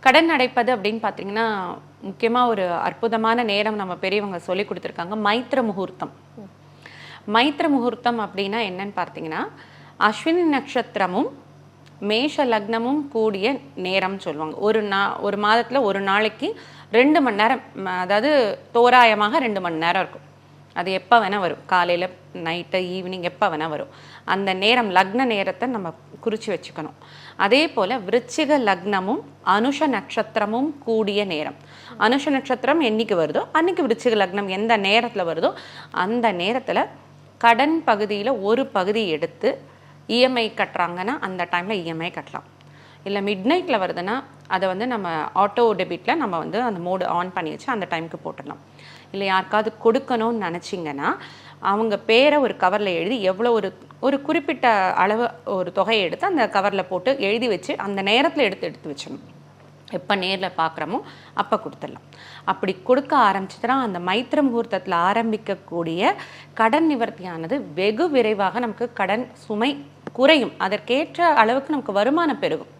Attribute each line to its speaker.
Speaker 1: கடன் அடைப்பது அப்படின்னு பார்த்தீங்கன்னா, முக்கியமா ஒரு அற்புதமான நேரம் நம்ம பெரியவங்க சொல்லிக் குடுத்துருக்காங்க. மைத்திர முகூர்த்தம். மைத்திர முகூர்த்தம் அப்படின்னா என்னன்னு பார்த்தீங்கன்னா, அஸ்வினி நட்சத்திரமும், மேஷ லக்னமும் கூடிய நேரம்னு சொல்லுவாங்க. ஒரு மாதத்துல ஒரு நாளைக்கு 2 மணி நேரம், அதாவது தோராயமாக 2 மணி நேரம் இருக்கும். அது எப்போ வேணால் வரும். காலையில், நைட்டு, ஈவினிங் எப்போ வேணால் வரும். அந்த நேரம் லக்ன நேரத்தை நம்ம குறித்து வச்சுக்கணும். அதே போல் விருச்சிக லக்னமும் அனுஷ நட்சத்திரமும் கூடிய நேரம். அனுஷ நட்சத்திரம் என்னைக்கு வருதோ அன்னைக்கு விருச்சிக லக்னம் எந்த நேரத்தில் வருதோ அந்த நேரத்தில் கடன் பகுதியில் ஒரு பகுதி எடுத்து இஎம்ஐ கட்டுறாங்கன்னா அந்த டைமில் இஎம்ஐ கட்டலாம். இல்லை மிட் நைட்டில் வருதுன்னா அதை வந்து நம்ம ஆட்டோ டெபிட்டில் நம்ம வந்து அந்த மோடு ஆன் பண்ணி வச்சு அந்த டைமுக்கு போட்டுடலாம். இல்லை யாருக்காவது கொடுக்கணும்னு நினச்சிங்கன்னா அவங்க பேரை ஒரு கவரில் எழுதி எவ்வளோ ஒரு குறிப்பிட்ட அளவு ஒரு தொகையை எடுத்து அந்த கவரில் போட்டு எழுதி வச்சு அந்த நேரத்தில் எடுத்து வச்சிடணும். எப்போ நேரில் பார்க்குறோமோ அப்போ கொடுத்துடலாம். அப்படி கொடுக்க ஆரம்பிச்சுதுன்னா அந்த மைத்திர முகூர்த்தத்தில் ஆரம்பிக்கக்கூடிய கடன் நிவர்த்தியானது வெகு விரைவாக நமக்கு கடன் சுமை குறையும். அதற்கேற்ற அளவுக்கு நமக்கு வருமானம் பெருகும்.